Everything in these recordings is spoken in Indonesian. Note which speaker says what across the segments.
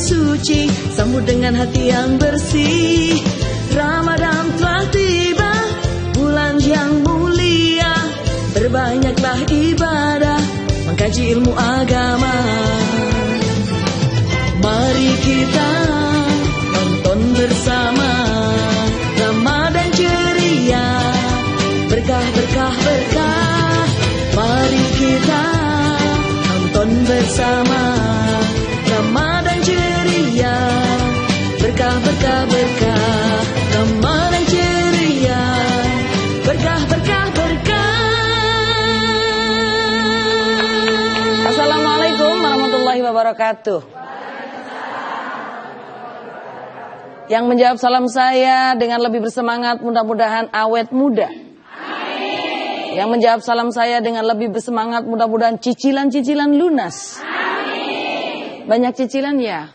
Speaker 1: suci, sambut dengan hati yang bersih. Ramadan telah tiba, bulan yang mulia, berbanyaklah ibadah, mengkaji ilmu agama. Mari kita nonton bersama Ramadan ceria, berkah berkah berkah. Mari kita nonton bersama Ramadan ceria, berkah berkah berkah. Ramadan ceria, berkah berkah berkah. Assalamualaikum warahmatullahi wabarakatuh. Yang menjawab salam saya dengan lebih bersemangat, mudah-mudahan awet muda. Amin. Yang menjawab salam saya dengan lebih bersemangat, mudah-mudahan cicilan-cicilan lunas. Amin. Banyak cicilan ya?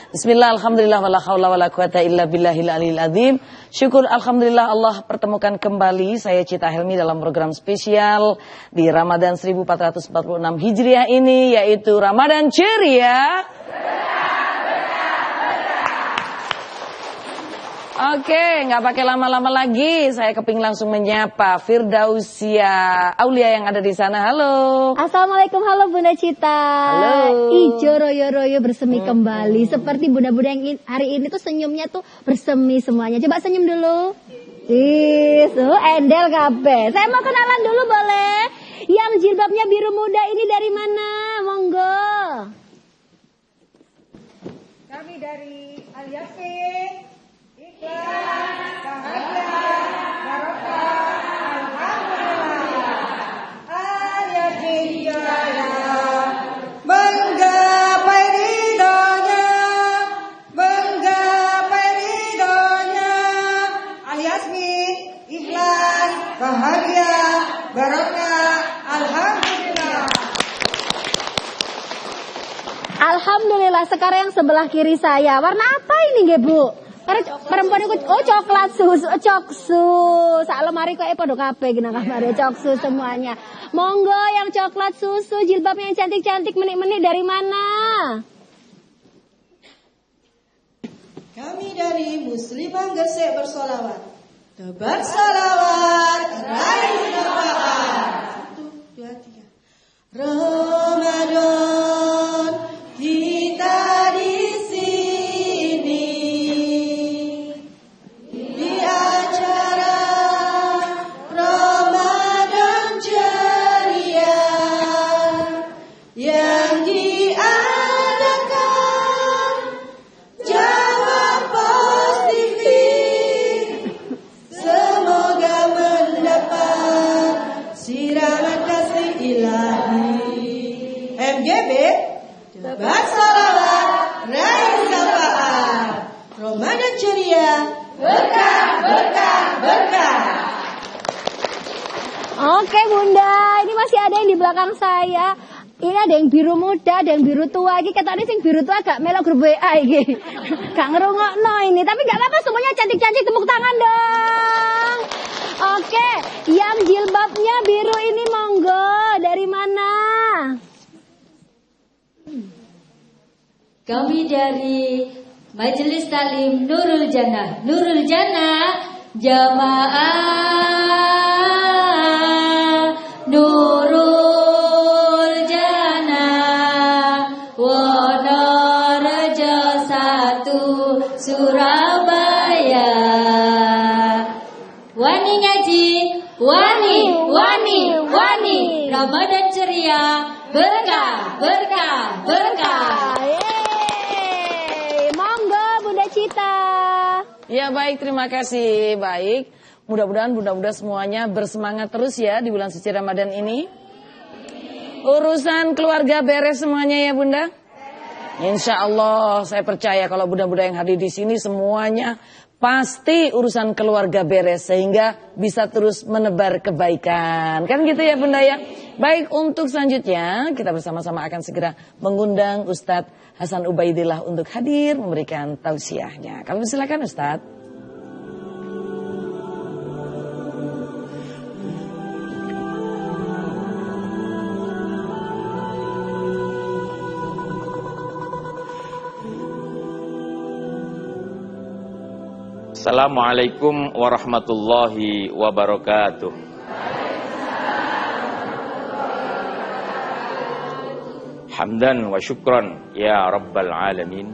Speaker 1: Bismillah, alhamdulillah, wala haula wala quwata illa billahil aliyil azim. Syukur alhamdulillah Allah pertemukan kembali saya Cita Helmi dalam program spesial di Ramadan 1446 Hijriah ini, yaitu Ramadan Ceria. Oke, nggak pakai lama-lama lagi, saya keping langsung menyapa Firdausia Aulia yang ada di sana. Halo.
Speaker 2: Assalamualaikum, halo Bunda Cita.
Speaker 1: Halo.
Speaker 2: Ijo royo-royo bersemi kembali. Seperti bunda-bunda yang hari ini tuh senyumnya tuh bersemi semuanya. Coba senyum dulu. Endel kabeh. Saya mau kenalan dulu boleh? Yang jilbabnya biru muda ini dari mana? Monggo.
Speaker 3: Kami dari Al-Yasin. Ikhlas, bahagia, barokah, alhamdulillah. Al-Yakin jaya, menggapai ridhonya, menggapai ridhonya. Al-Yasin, ikhlas, bahagia, barokah, alhamdulillah.
Speaker 2: Alhamdulillah. Sekarang yang sebelah kiri saya, warna apa ini nggih Bu? Perempuan itu coklat susu, coksu. Sak lemari kok podo kabeh gini kamare coksu semuanya. Monggo yang coklat susu, jilbabnya yang cantik-cantik menik-menik dari mana?
Speaker 3: Kami dari Muslimah Gresik bersolawat. Tebar salawat, raih syafaat. 1, 2, 3. Ramadan kita di sini di acara Ramadan ceria yang diadakan Jawa Pos TV. Semoga mendapat siraman kasih ilahi. MGB tebar salawat, raih syafaat. Ramadan ceria, berkah, berkah, berkah.
Speaker 2: Oke Bunda, ini masih ada yang di belakang saya. Ini ada yang biru muda, ada yang biru tua. Ini katanya sing biru tua agak melok grup WA iki. Gak ngerungokno ini, tapi gak apa-apa, semuanya cantik-cantik, tepuk tangan dong. Oke, yang jilbabnya biru ini monggo, dari mana?
Speaker 4: Kami dari Majelis Taklim Nurul Jannah. Nurul Jannah Jamaah Nurul Jannah Wonorejo 1 Surabaya. Wani ngaji, wani, wani, wani. Ramadan ceria, berkah, berkah, berkah.
Speaker 2: Yeay, monggo Bunda Cita.
Speaker 1: Ya baik, terima kasih. Baik, mudah-mudahan bunda-bunda semuanya bersemangat terus ya di bulan suci Ramadan ini. Urusan keluarga beres semuanya ya Bunda. Insya Allah saya percaya kalau bunda-bunda yang hadir di sini semuanya pasti urusan keluarga beres sehingga bisa terus menebar kebaikan. Kan gitu ya Bunda ya. Baik, untuk selanjutnya kita bersama-sama akan segera mengundang Ustadz Hasan Ubaidillah untuk hadir memberikan tausiahnya. Kami silakan Ustadz.
Speaker 5: Assalamualaikum warahmatullahi wabarakatuh. Hamdan wa syukran ya rabbal alamin.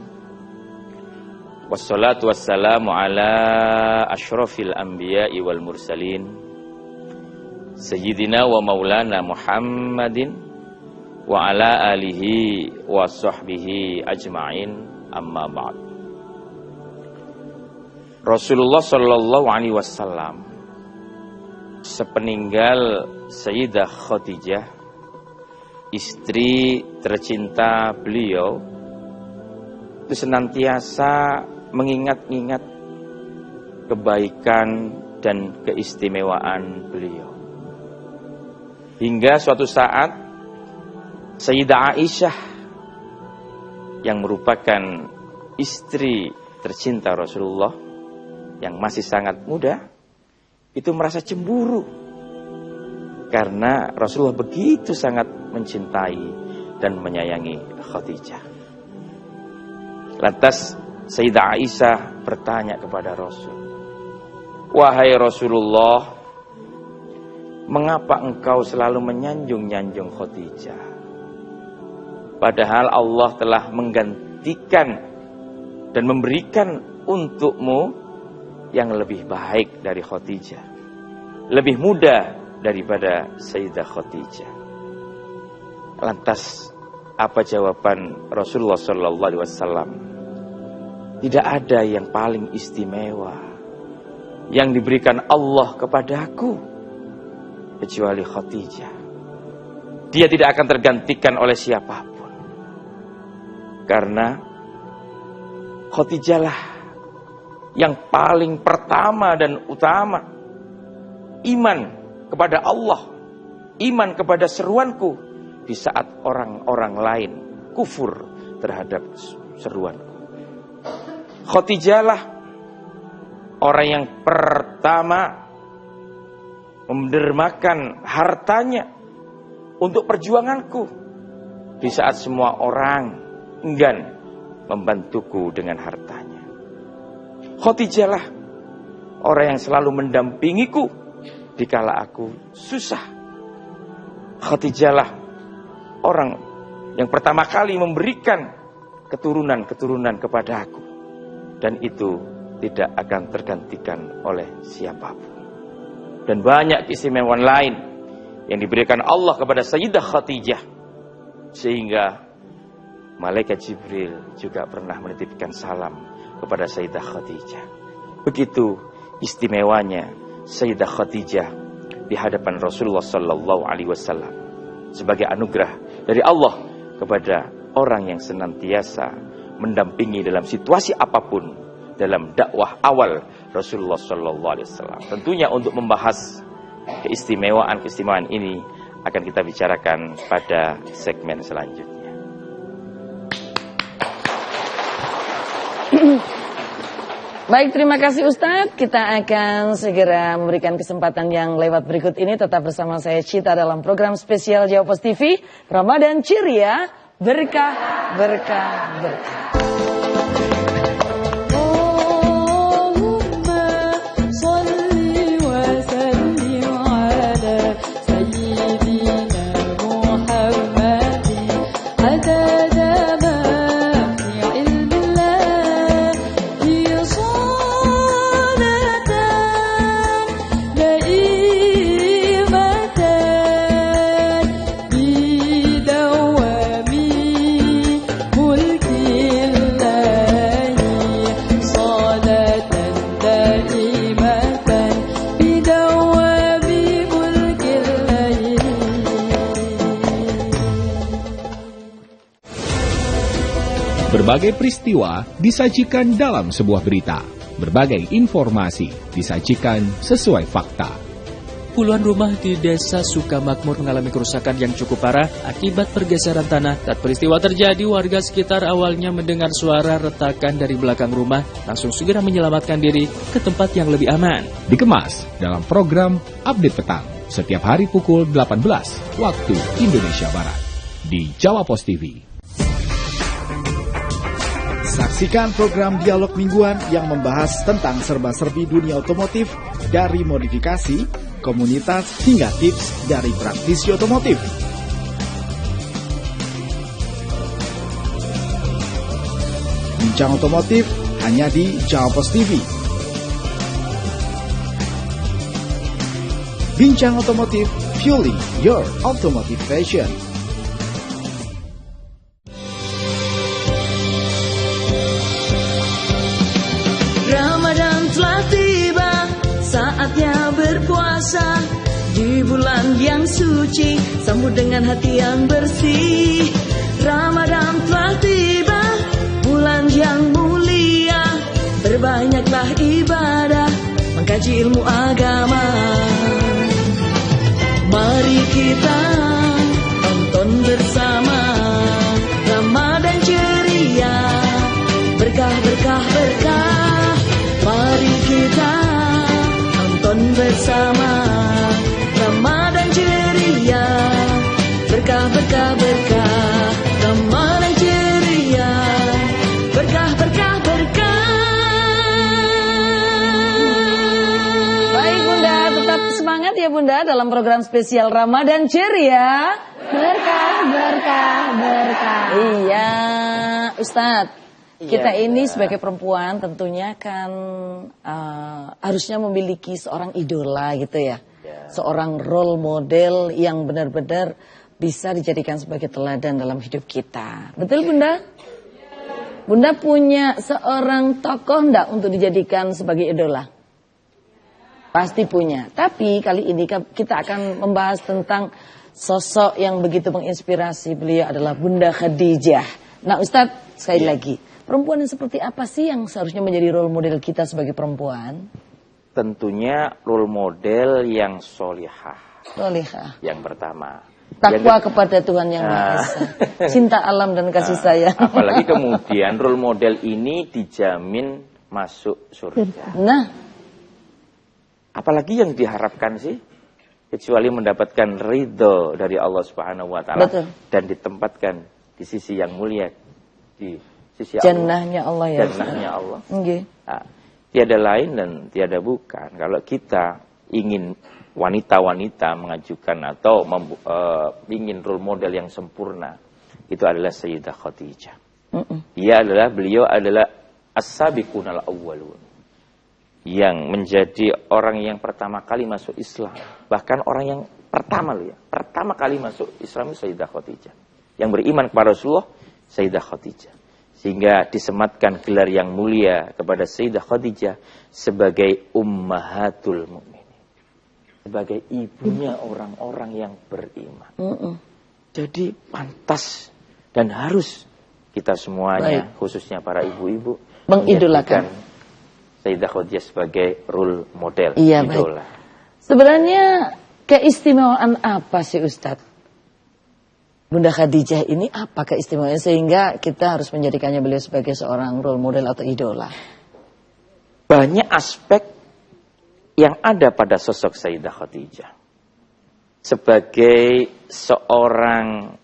Speaker 5: Wassalatu wassalamu ala asyrafil anbiya'i wal mursalin Sayyidina wa maulana Muhammadin wa ala alihi wa sahbihi ajma'in, amma ba'd. Rasulullah sallallahu alaihi wasallam sepeninggal Sayyidah Khadijah, istri tercinta beliau, itu senantiasa mengingat-ingat kebaikan dan keistimewaan beliau. Hingga suatu saat Sayyidah Aisyah yang merupakan istri tercinta Rasulullah yang masih sangat muda itu merasa cemburu karena Rasulullah begitu sangat mencintai dan menyayangi Khadijah. Lantas Sayyidah Aisyah bertanya kepada Rasul, "Wahai Rasulullah, mengapa engkau selalu menyanjung-nyanjung Khadijah? Padahal Allah telah menggantikan dan memberikan untukmu yang lebih baik dari Khadijah, lebih muda daripada Sayyidah Khadijah." Lantas apa jawaban Rasulullah sallallahu alaihi wasallam? Tidak ada yang paling istimewa yang diberikan Allah kepadaku kecuali Khadijah. Dia tidak akan tergantikan oleh siapapun. Karena Khadijah lah yang paling pertama dan utama iman kepada Allah, iman kepada seruanku di saat orang-orang lain kufur terhadap seruanku. Khadijah lah orang yang pertama mendermakan hartanya untuk perjuanganku di saat semua orang enggan membantuku dengan hartanya. Khadijah lah orang yang selalu mendampingiku dikala aku susah. Khadijah lah orang yang pertama kali memberikan keturunan-keturunan kepada aku, dan itu tidak akan tergantikan oleh siapapun. Dan banyak keistimewaan lain yang diberikan Allah kepada Sayyidah Khadijah, sehingga Malaikat Jibril juga pernah menitipkan salam kepada Sayyidah Khadijah. Begitu istimewanya Sayyidah Khadijah di hadapan Rasulullah sallallahu alaihi wasallam sebagai anugerah dari Allah kepada orang yang senantiasa mendampingi dalam situasi apapun dalam dakwah awal Rasulullah sallallahu alaihi wasallam. Tentunya untuk membahas keistimewaan ini akan kita bicarakan pada segmen selanjutnya.
Speaker 1: Baik, terima kasih Ustadz. Kita akan segera memberikan kesempatan yang lewat berikut ini. Tetap bersama saya Cita dalam program spesial Jawa Post TV Ramadan Ceria, berkah, berkah, berkah.
Speaker 6: Berbagai peristiwa disajikan dalam sebuah berita. Berbagai informasi disajikan sesuai fakta.
Speaker 7: Puluhan rumah di desa Sukamakmur mengalami kerusakan yang cukup parah akibat pergeseran tanah. Saat peristiwa terjadi, warga sekitar awalnya mendengar suara retakan dari belakang rumah, langsung segera menyelamatkan diri ke tempat yang lebih aman.
Speaker 6: Dikemas dalam program Update Petang setiap hari pukul 18 waktu Indonesia Barat di Jawa Post TV.
Speaker 8: Saksikan program dialog mingguan yang membahas tentang serba-serbi dunia otomotif dari modifikasi, komunitas, hingga tips dari praktisi otomotif. Bincang otomotif hanya di Jawa Pos TV. Bincang otomotif, fueling your automotive passion.
Speaker 9: Ramadan telah tiba, saatnya berpuasa. Di bulan yang suci, sambut dengan hati yang bersih. Ramadan telah tiba, bulan yang mulia. Berbanyaklah ibadah, mengkaji ilmu agama. Mari kita tonton bersama Ramadan ceria, berkah, berkah, berkah. Mari kita tonton bersama Ramadan ceria, berkah, berkah, berkah. Ramadan ceria, berkah, berkah, berkah.
Speaker 1: Baik Bunda, tetap semangat ya Bunda dalam program spesial Ramadan ceria.
Speaker 2: Berkah, berkah, berkah.
Speaker 1: Iya, Ustadz. Kita ini sebagai perempuan tentunya kan harusnya memiliki seorang idola gitu ya. Seorang role model yang benar-benar bisa dijadikan sebagai teladan dalam hidup kita. Betul Bunda? Bunda punya seorang tokoh enggak untuk dijadikan sebagai idola? Pasti punya. Tapi kali ini kita akan membahas tentang sosok yang begitu menginspirasi. Beliau adalah Bunda Khadijah. Nah Ustadz, sekali lagi, perempuan yang seperti apa sih yang seharusnya menjadi role model kita sebagai perempuan?
Speaker 5: Tentunya role model yang solihah.
Speaker 1: Solihah.
Speaker 5: Yang pertama.
Speaker 1: Takwa kepada Tuhan Yang Maha Esa. Cinta alam dan kasih sayang.
Speaker 5: Apalagi kemudian role model ini dijamin masuk surga.
Speaker 1: Nah,
Speaker 5: apalagi yang diharapkan sih? Kecuali mendapatkan ridho dari Allah Subhanahu wa taala dan ditempatkan di sisi yang mulia, di sisi
Speaker 1: jannahnya Allah ya.
Speaker 5: Jannahnya Allah.
Speaker 1: Okay.
Speaker 5: Nah, tiada lain dan tiada bukan. Kalau kita ingin wanita-wanita mengajukan atau ingin role model yang sempurna, itu adalah Sayyidah Khadijah. Beliau adalah as-sabiqunal awwalun, yang menjadi orang yang pertama kali masuk Islam. Bahkan orang yang pertama kali masuk Islam itu Sayyidah Khadijah. Yang beriman kepada Rasulullah, Sayyidah Khadijah. Sehingga disematkan gelar yang mulia kepada Sayyidah Khadijah sebagai ummahatul mu'minin, sebagai ibunya orang-orang yang beriman. Jadi pantas dan harus kita semuanya, khususnya para ibu-ibu,
Speaker 1: mengidolakan
Speaker 5: Sayyidah Khadijah sebagai role model.
Speaker 1: Iya, idola. Baik. Sebenarnya keistimewaan apa sih Ustadz? Bunda Khadijah ini apa keistimewaannya sehingga kita harus menjadikannya beliau sebagai seorang role model atau idola?
Speaker 5: Banyak aspek yang ada pada sosok Sayyidah Khadijah. Sebagai seorang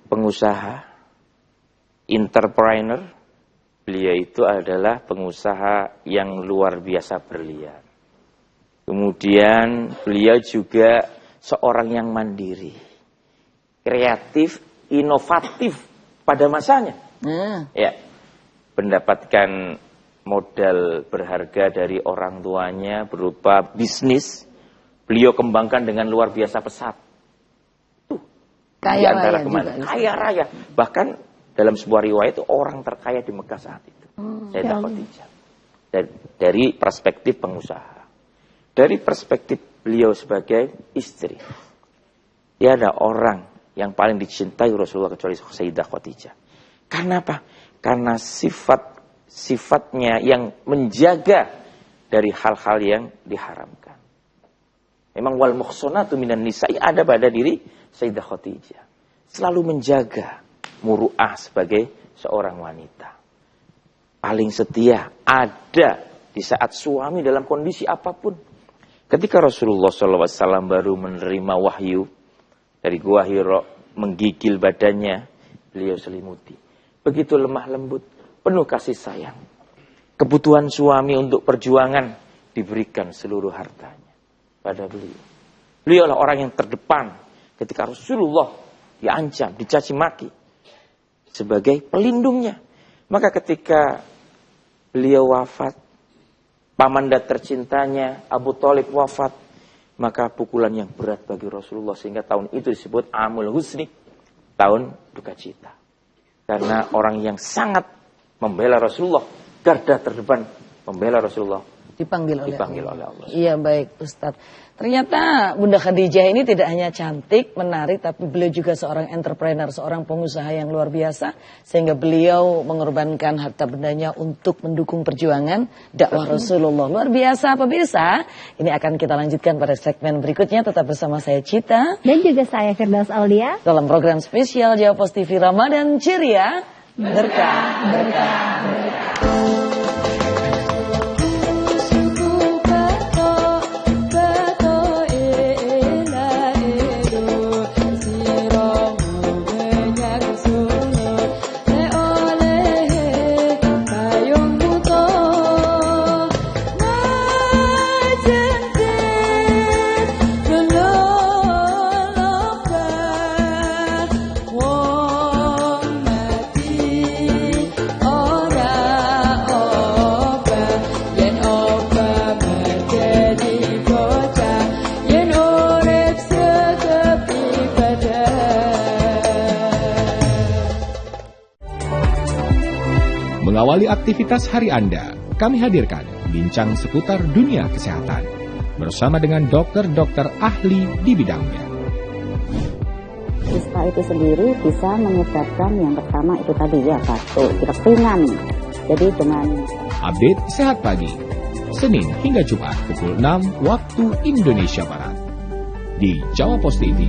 Speaker 5: pengusaha, entrepreneur, beliau itu adalah pengusaha yang luar biasa berlian. Kemudian beliau juga seorang yang mandiri, kreatif, inovatif pada masanya. Ya, mendapatkan modal berharga dari orang tuanya berupa bisnis, beliau kembangkan dengan luar biasa pesat.
Speaker 1: Kaya raya
Speaker 5: kemana? Kaya raya. Bahkan dalam sebuah riwayat itu orang terkaya di Mekah saat itu. Sayyidah Khadijah. Dari perspektif pengusaha. Dari perspektif beliau sebagai istri. Tiada orang yang paling dicintai Rasulullah kecuali Sayyidah Khadijah. Karena apa? Karena sifatnya yang menjaga dari hal-hal yang diharamkan. Memang wal muhsanatu minan nisa'i ada pada diri Sayyidah Khadijah. Selalu menjaga muru'ah sebagai seorang wanita. Paling setia ada di saat suami dalam kondisi apapun. Ketika Rasulullah SAW baru menerima wahyu dari Gua Hira, menggigil badannya, beliau selimuti. Begitu lemah lembut, penuh kasih sayang. Kebutuhan suami untuk perjuangan diberikan seluruh hartanya pada beliau. Beliaulah orang yang terdepan ketika Rasulullah diancam, dicaci maki sebagai pelindungnya. Maka ketika beliau wafat, pamanda tercintanya Abu Thalib wafat, maka pukulan yang berat bagi Rasulullah, sehingga tahun itu disebut Amul Husni, tahun duka cita. Karena orang yang sangat membela Rasulullah, garda terdepan membela Rasulullah,
Speaker 1: dipanggil oleh
Speaker 5: Allah.
Speaker 1: Iya, baik Ustadz. Ternyata Bunda Khadijah ini tidak hanya cantik, menarik, tapi beliau juga seorang entrepreneur, seorang pengusaha yang luar biasa. Sehingga beliau mengorbankan harta bendanya untuk mendukung perjuangan dakwah Rasulullah. Luar biasa pemirsa. Ini akan kita lanjutkan pada segmen berikutnya. Tetap bersama saya Cita.
Speaker 2: Dan juga saya Firdaus Aulia.
Speaker 1: Dalam program spesial Jawa Pos TV Ramadan Ceria. Berkah, berkah, berkah.
Speaker 6: Mengawali aktivitas hari Anda, kami hadirkan bincang seputar dunia kesehatan bersama dengan dokter-dokter ahli di bidangnya.
Speaker 10: Ispa itu sendiri bisa menyebabkan yang pertama itu tadi ya batuk, keringan. Jadi dengan
Speaker 6: update Sehat Pagi, Senin hingga Jumat pukul 6 waktu Indonesia Barat di Jawa Pos TV.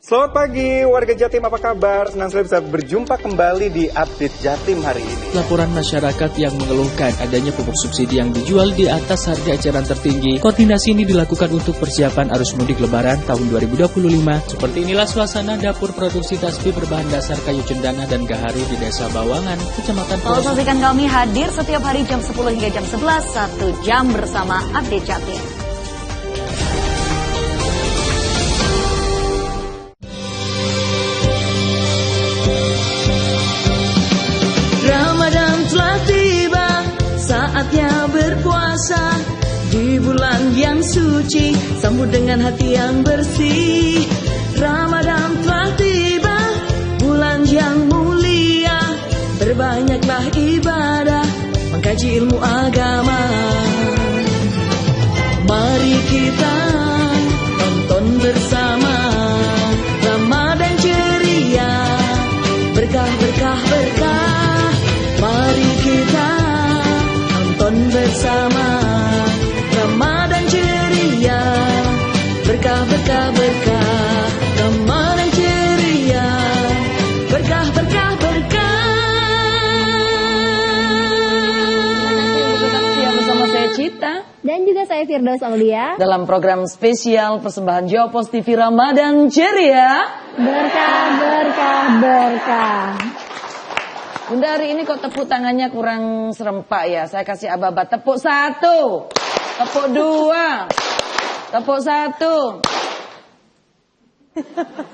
Speaker 11: Selamat pagi warga Jatim, apa kabar? Senang sekali bisa berjumpa kembali di Update Jatim hari ini.
Speaker 7: Laporan masyarakat yang mengeluhkan adanya pupuk subsidi yang dijual di atas harga eceran tertinggi. Koordinasi ini dilakukan untuk persiapan arus mudik lebaran tahun 2025. Seperti inilah suasana dapur produksi tasbih berbahan dasar kayu cendana dan gaharu di Desa Bawangan, Kecamatan Pulau.
Speaker 12: Saksikan kami hadir setiap hari jam 10 hingga jam 11, 1 jam bersama Update Jatim.
Speaker 9: Ramadan telah tiba, saatnya berpuasa. Di bulan yang suci, sambut dengan hati yang bersih. Ramadan telah tiba, bulan yang mulia. Berbanyaklah ibadah, mengkaji ilmu agama. Mari kita tonton bersama Ramadan ceria, berkah, berkah, berkah. Mari kita tonton bersama Ramadan ceria, berkah, berkah, berkah. Ramadan ceria, berkah, berkah, berkah.
Speaker 1: Tetap bersama saya Cita.
Speaker 2: Dan juga saya Firdaus Aulia.
Speaker 1: Dalam program spesial persembahan Jawa Pos TV Ramadan Ceria.
Speaker 2: Berkah, berkah, berkah.
Speaker 1: Bunda, hari ini kok tepuk tangannya kurang serempak ya. Saya kasih aba-aba. Tepuk 1, tepuk 2, tepuk 1,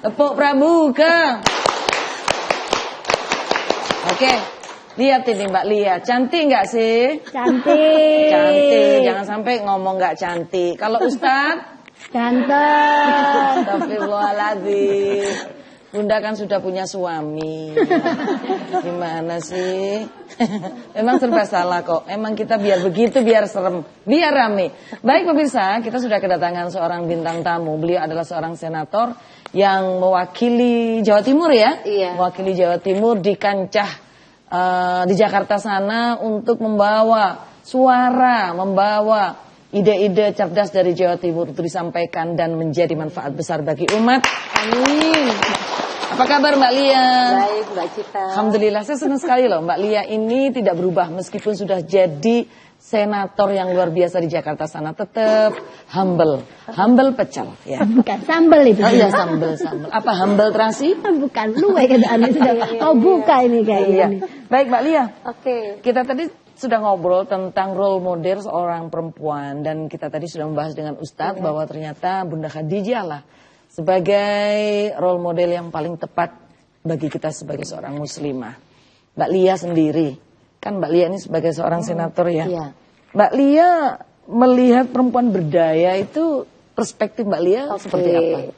Speaker 1: tepuk pramuka. Oke, lihat ini Mbak Lia. Cantik nggak sih?
Speaker 2: Cantik.
Speaker 1: Cantik. Jangan sampai ngomong nggak cantik. Kalau Ustadz?
Speaker 2: Ganteng.
Speaker 1: Astagfirullahaladzim. Bunda kan sudah punya suami. Gimana sih? Memang serba salah kok. Emang kita biar begitu, biar serem, biar rame. Baik pemirsa, kita sudah kedatangan seorang bintang tamu. Beliau adalah seorang senator yang mewakili Jawa Timur ya.
Speaker 12: Iya.
Speaker 1: Mewakili Jawa Timur di kancah di Jakarta sana untuk membawa suara, membawa ide-ide cerdas dari Jawa Timur untuk disampaikan dan menjadi manfaat besar bagi umat. Amin. Apa kabar Mbak Lia?
Speaker 13: Baik, Mbak Cita.
Speaker 1: Alhamdulillah, saya senang sekali loh Mbak Lia ini tidak berubah meskipun sudah jadi senator yang luar biasa di Jakarta sana, tetap humble pecel ya.
Speaker 2: Bukan sambel itu.
Speaker 1: Oh iya sambel. Apa humble terasi?
Speaker 2: Bukan, luwe keadaannya sudah. Oh buka ini kayaknya.
Speaker 1: Iya. Baik Mbak Lia.
Speaker 13: Oke.
Speaker 1: Kita tadi sudah ngobrol tentang role model seorang perempuan dan kita tadi sudah membahas dengan Ustadz bahwa ternyata Bunda Khadijah lah sebagai role model yang paling tepat bagi kita sebagai seorang muslimah. Mbak Lia sendiri, kan Mbak Lia ini sebagai seorang senator ya.
Speaker 13: Iya.
Speaker 1: Mbak Lia melihat perempuan berdaya itu perspektif Mbak Lia seperti apa?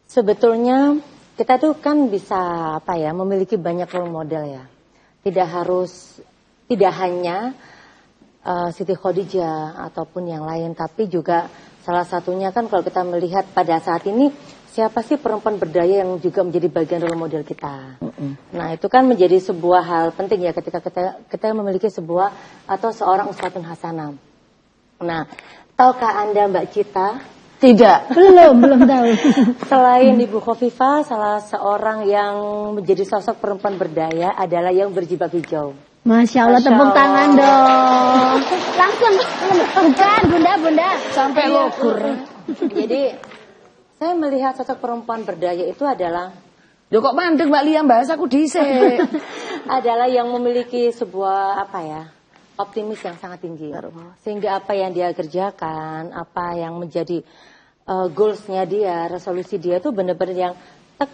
Speaker 13: Sebetulnya kita tuh kan bisa memiliki banyak role model ya. Tidak hanya Siti Khadijah ataupun yang lain, tapi juga salah satunya kan kalau kita melihat pada saat ini siapa sih perempuan berdaya yang juga menjadi bagian role model kita. Nah itu kan menjadi sebuah hal penting ya ketika kita memiliki sebuah atau seorang uswatun hasanah. Nah tahukah Anda Mbak Cita?
Speaker 1: Tidak.
Speaker 2: Belum tahu.
Speaker 13: Selain Ibu Khofifah, salah seorang yang menjadi sosok perempuan berdaya adalah yang berjilbab hijau.
Speaker 2: Masya Allah, tepuk tangan dong. Langsung, bukan bunda.
Speaker 1: Sampai lokur.
Speaker 13: Jadi, saya melihat sosok perempuan berdaya itu adalah...
Speaker 1: Loh kok mandek Mbak Lia, bahas aku dhisik.
Speaker 13: adalah yang memiliki sebuah, optimis yang sangat tinggi. Sehingga apa yang dia kerjakan, apa yang menjadi goalsnya dia, resolusi dia itu benar-benar yang tek.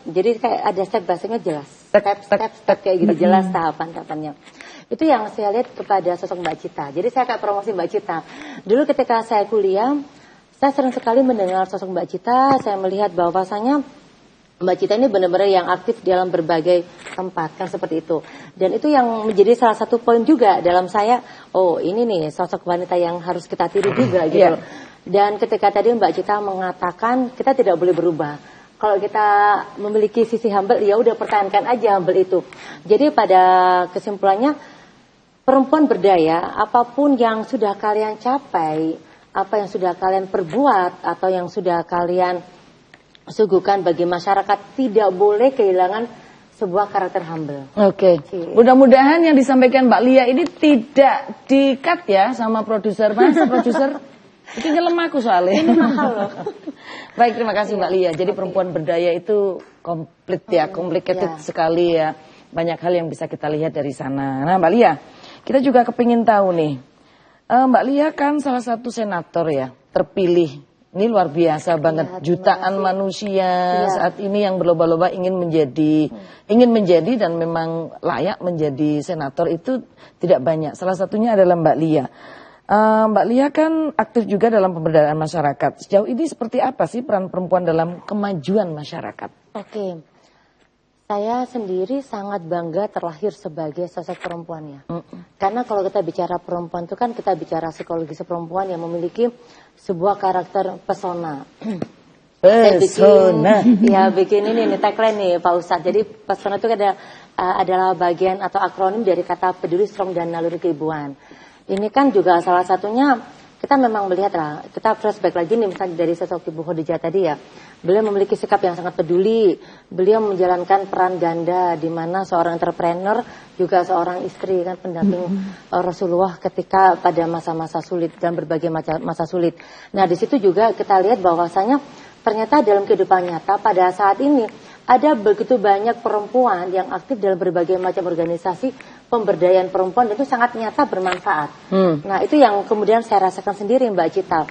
Speaker 13: Jadi kayak ada step bahasanya jelas. Step kayak gitu jelas tahapan-tahapannya. Itu yang saya lihat kepada sosok Mbak Cita. Jadi saya kayak promosi Mbak Cita. Dulu ketika saya kuliah, saya sering sekali mendengar sosok Mbak Cita. Saya melihat bahwasanya Mbak Cita ini benar-benar yang aktif dalam berbagai tempat kan seperti itu. Dan itu yang menjadi salah satu poin juga dalam saya. Oh ini nih sosok wanita yang harus kita tiru juga gitu. Dan ketika tadi Mbak Cita mengatakan kita tidak boleh berubah. Kalau kita memiliki sisi humble, ya udah pertahankan aja humble itu. Jadi pada kesimpulannya, perempuan berdaya, apapun yang sudah kalian capai, apa yang sudah kalian perbuat, atau yang sudah kalian suguhkan bagi masyarakat, tidak boleh kehilangan sebuah karakter humble.
Speaker 1: Oke. Mudah-mudahan yang disampaikan Mbak Lia ini tidak di-cut ya sama produser. Masa produser? Itu nyelam aku soalnya.
Speaker 13: Ini mahal loh.
Speaker 1: Baik, terima kasih Mbak Lia. Jadi perempuan berdaya itu komplit ya, complicated sekali ya. Banyak hal yang bisa kita lihat dari sana. Nah Mbak Lia, kita juga kepingin tahu nih. Mbak Lia kan salah satu senator ya, terpilih. Ini luar biasa banget, jutaan manusia saat ini yang berlomba-lomba ingin menjadi dan memang layak menjadi senator itu tidak banyak. Salah satunya adalah Mbak Lia. Mbak Lia kan aktif juga dalam pemberdayaan masyarakat. Sejauh ini seperti apa sih peran perempuan dalam kemajuan masyarakat?
Speaker 13: Oke, saya sendiri sangat bangga terlahir sebagai sosok perempuan ya. Karena kalau kita bicara perempuan itu kan kita bicara psikologi perempuan yang memiliki sebuah karakter pesona.
Speaker 1: Pesona.
Speaker 13: Bikin ini tagline nih Pak Ustadz. Jadi pesona itu adalah bagian atau akronim dari kata peduli, strong dan naluri keibuan. Ini kan juga salah satunya kita memang melihat lah, kita flashback lagi nih misalnya dari sosok Ibu Khadijah tadi ya. Beliau memiliki sikap yang sangat peduli, beliau menjalankan peran ganda di mana seorang entrepreneur juga seorang istri kan pendamping Rasulullah ketika pada masa-masa sulit dan berbagai masa sulit. Nah di situ juga kita lihat bahwasanya ternyata dalam kehidupan nyata pada saat ini ada begitu banyak perempuan yang aktif dalam berbagai macam organisasi pemberdayaan perempuan dan itu sangat nyata bermanfaat. Nah itu yang kemudian saya rasakan sendiri Mbak Cita.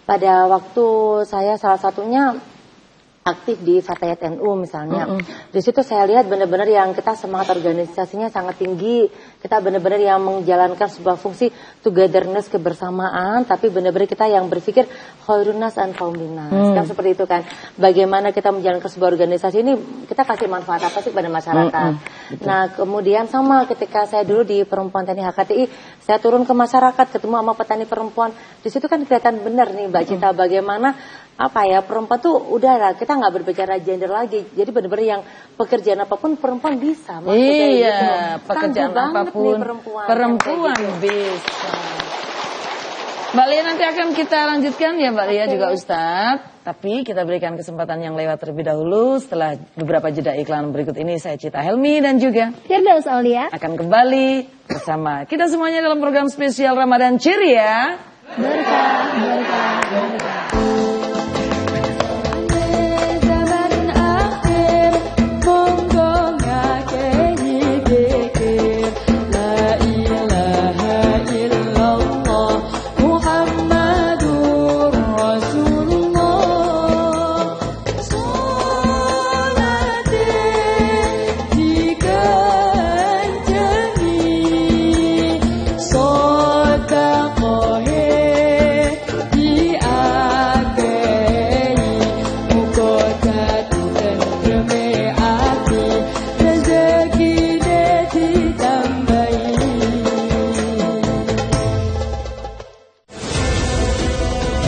Speaker 13: Pada waktu saya salah satunya aktif di Fatayat NU misalnya. Di situ saya lihat benar-benar yang kita semangat organisasinya sangat tinggi. Kita benar-benar yang menjalankan sebuah fungsi togetherness, kebersamaan, tapi benar-benar kita yang berpikir khairunas an qauminas. Kan seperti itu kan. Bagaimana kita menjalankan sebuah organisasi ini kita kasih manfaat apa sih pada masyarakat. Nah, kemudian sama ketika saya dulu di Perempuan TNI HKTI, saya turun ke masyarakat, ketemu sama petani perempuan. Di situ kan kelihatan benar nih Mbak Cita bagaimana perempuan tuh udahlah kita nggak berbicara gender lagi, jadi benar-benar yang pekerjaan apapun perempuan bisa.
Speaker 1: Iya, pekerjaan
Speaker 13: apapun
Speaker 1: perempuan
Speaker 13: gitu.
Speaker 1: bisa. Mbak Lia nanti akan kita lanjutkan ya Mbak Lia juga Ustadz. Tapi kita berikan kesempatan yang lewat terlebih dahulu. Setelah beberapa jeda iklan berikut ini, saya Cita Helmi dan juga
Speaker 2: Firdaus Aulia
Speaker 1: akan kembali bersama kita semuanya dalam program spesial Ramadan Ceria.
Speaker 2: Berkah, berkah, berkah.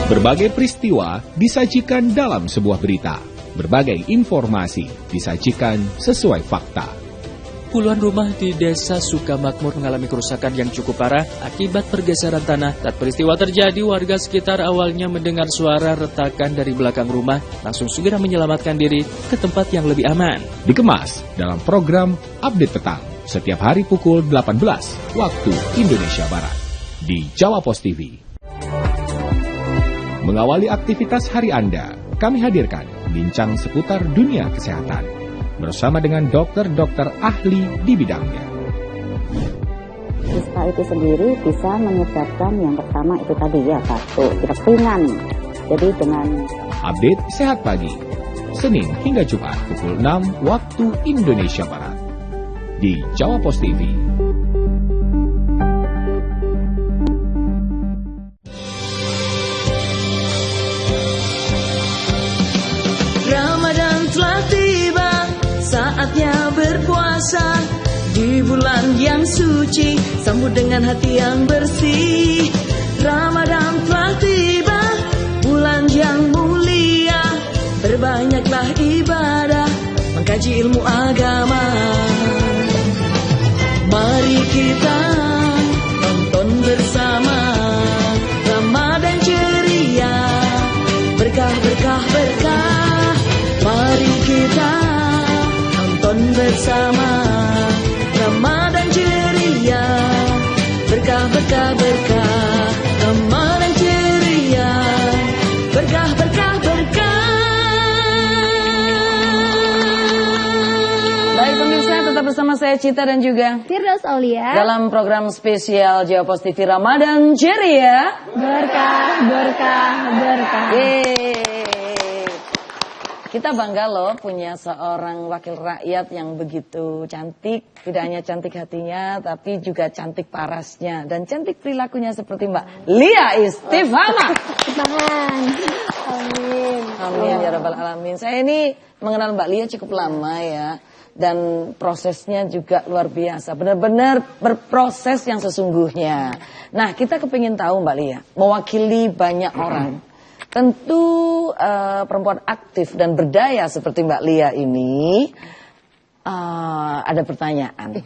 Speaker 6: Berbagai peristiwa disajikan dalam sebuah berita. Berbagai informasi disajikan sesuai fakta.
Speaker 7: Puluhan rumah di Desa Sukamakmur mengalami kerusakan yang cukup parah akibat pergeseran tanah. Saat peristiwa terjadi, warga sekitar awalnya mendengar suara retakan dari belakang rumah, langsung segera menyelamatkan diri ke tempat yang lebih aman.
Speaker 6: Dikemas dalam program Update Petang setiap hari pukul 18 waktu Indonesia Barat di Jawa Pos TV. Mengawali aktivitas hari Anda, kami hadirkan bincang seputar dunia kesehatan bersama dengan dokter-dokter ahli di bidangnya.
Speaker 10: Ispa itu sendiri bisa menyebabkan yang pertama itu tadi ya batuk, pilek ringan. Jadi dengan
Speaker 6: Update Sehat Pagi, Senin hingga Jumat pukul 6 waktu Indonesia Barat di Jawa Pos TV.
Speaker 9: Ramadan telah tiba, saatnya berpuasa. Di bulan yang suci, sambut dengan hati yang bersih. Ramadan telah tiba, bulan yang mulia. Perbanyaklah ibadah, mengkaji ilmu agama. Mari kita tonton bersama Ramadan ceria, berkah, berkah, berkah. Mari kita tonton bersama Ramadan ceria, berkah, berkah, berkah. Ramadan ceria, berkah, berkah, berkah.
Speaker 1: Baik pemirsa, tetap bersama saya Cita dan juga
Speaker 2: Firdaus Aulia
Speaker 1: dalam program spesial Jawa Pos TV Ramadan Ceria.
Speaker 2: Berkah, berkah, berkah.
Speaker 1: Yeay. Kita bangga loh punya seorang wakil rakyat yang begitu cantik. Tidak hanya cantik hatinya, tapi juga cantik parasnya. Dan cantik perilakunya seperti Mbak Lia Istifana.
Speaker 2: Amin.
Speaker 1: Amin ya Rabbal Alamin. Saya ini mengenal Mbak Lia cukup lama ya. Dan prosesnya juga luar biasa. Benar-benar berproses yang sesungguhnya. Nah kita kepingin tahu Mbak Lia, mewakili banyak orang. Tentu perempuan aktif dan berdaya seperti Mbak Lia ini ada pertanyaan.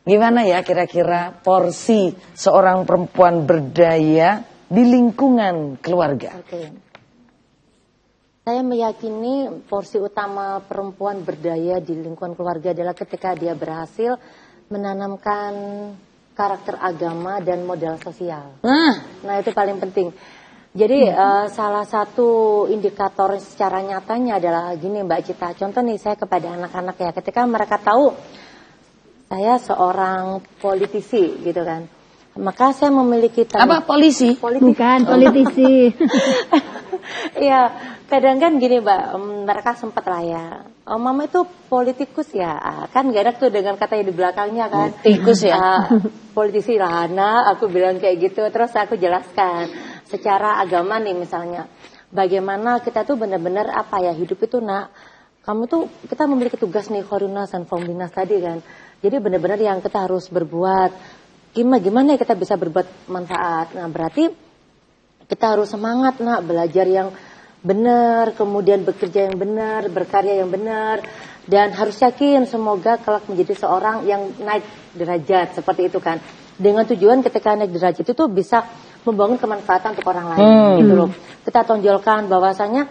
Speaker 1: Gimana ya kira-kira porsi seorang perempuan berdaya di lingkungan keluarga?
Speaker 13: Oke. Saya meyakini porsi utama perempuan berdaya di lingkungan keluarga adalah ketika dia berhasil menanamkan karakter agama dan modal sosial. Nah itu paling penting. Jadi salah satu indikator secara nyatanya adalah gini Mbak Cita. Contoh nih saya kepada anak-anak ya, ketika mereka tahu saya seorang politisi gitu kan, maka saya memiliki
Speaker 1: apa polisi?
Speaker 2: Bukan politisi.
Speaker 13: Iya, kadang kan gini Mbak, mereka sempat lah ya, oh, mama itu politikus ya, kan gak enak tuh dengan kata yang di belakangnya kan.
Speaker 1: Tikus ya.
Speaker 13: Politisi lah Nak, aku bilang kayak gitu, terus aku jelaskan. Secara agama nih misalnya, bagaimana kita tuh benar-benar apa ya, hidup itu Nak, kamu tuh kita memiliki tugas nih khairunas dan fauminas tadi kan. Jadi benar-benar yang kita harus berbuat, gimana ya kita bisa berbuat manfaat. Nah berarti kita harus semangat Nak, belajar yang benar, kemudian bekerja yang benar, berkarya yang benar, dan harus yakin semoga kelak menjadi seorang yang naik derajat seperti itu kan. dengan tujuan ketika naik derajat itu bisa membangun kemanfaatan untuk orang lain gitu loh. Kita tonjolkan bahwasanya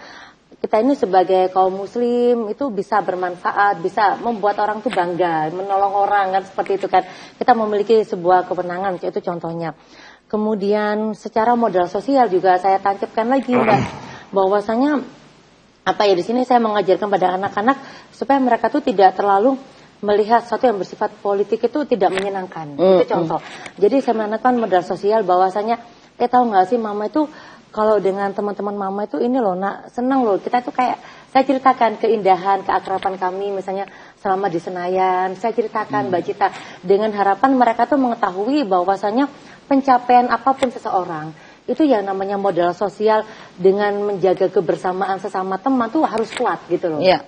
Speaker 13: kita ini sebagai kaum muslim itu bisa bermanfaat, bisa membuat orang tuh bangga, menolong orang kan seperti itu kan. Kita memiliki sebuah kewenangan, itu contohnya. Kemudian secara modal sosial juga saya tancapkan lagi Mbak, bahwasanya di sini saya mengajarkan pada anak-anak supaya mereka tuh tidak terlalu melihat sesuatu yang bersifat politik itu tidak menyenangkan. Itu contoh. Jadi saya menanamkan modal sosial bahwasanya tahu nggak sih mama itu kalau dengan teman-teman mama itu ini loh nak, senang loh. Kita tuh kayak, saya ceritakan keindahan, keakraban kami misalnya selama di Senayan. Saya ceritakan Mbak Cita, dengan harapan mereka tuh mengetahui bahwasanya pencapaian apapun seseorang, itu yang namanya modal sosial dengan menjaga kebersamaan sesama teman tuh harus kuat gitu loh.
Speaker 1: Iya.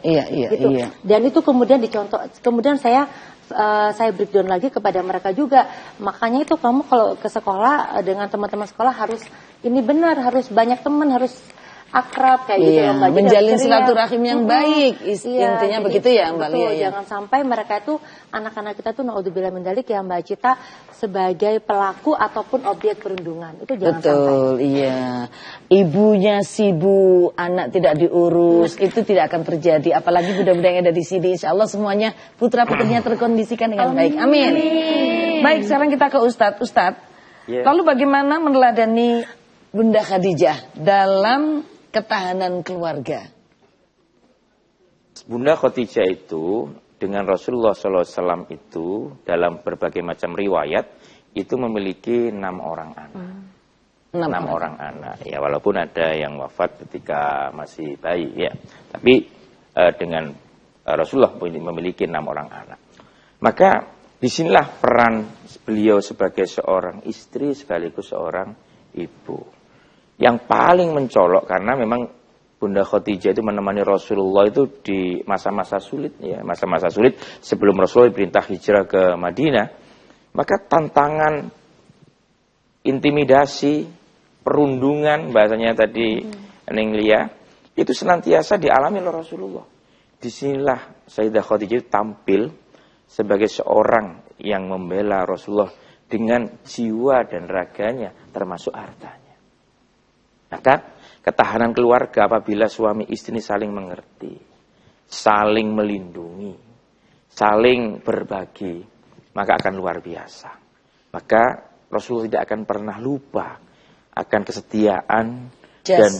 Speaker 13: Gitu. Dan itu kemudian dicontoh, kemudian saya breakdown lagi kepada mereka juga. Makanya itu kamu kalau ke sekolah dengan teman-teman sekolah harus ini benar, harus banyak teman, harus akrab kayak gitu ya Mbak.
Speaker 1: Menjalin silaturahim yang baik, intinya begitu ya Mbak Lia ya.
Speaker 13: Jangan sampai mereka itu, anak-anak kita tuh naudzubillah min dzalik ya Mbak Cita, sebagai pelaku ataupun objek perundungan. Itu jangan sampai.
Speaker 1: Betul, iya. Ibunya sibuk, anak tidak diurus, itu tidak akan terjadi. Apalagi budak-budak yang ada di sini, insya Allah semuanya putra-putrinya terkondisikan dengan baik. Amin. Baik, sekarang kita ke Ustadz. Lalu bagaimana meneladani Bunda Khadijah dalam ketahanan keluarga?
Speaker 5: Bunda Khadijah itu dengan Rasulullah SAW itu dalam berbagai macam riwayat itu memiliki 6 orang anak. 6 orang anak. Ya walaupun ada yang wafat ketika masih bayi ya. Tapi dengan Rasulullah memiliki 6 orang anak. Maka disinilah peran beliau sebagai seorang istri sekaligus seorang ibu. Yang paling mencolok karena memang Bunda Khadijah itu menemani Rasulullah itu di masa-masa sulit ya, masa-masa sulit sebelum Rasulullah diperintah hijrah ke Madinah. Maka tantangan, intimidasi, perundungan bahasanya tadi Neng Lia itu senantiasa dialami oleh Rasulullah. Disinilah Sayyidah Khadijah itu tampil sebagai seorang yang membela Rasulullah dengan jiwa dan raganya termasuk hartanya. Maka ketahanan keluarga apabila suami istri saling mengerti, saling melindungi, saling berbagi, maka akan luar biasa. Maka Rasulullah tidak akan pernah lupa akan kesetiaan dan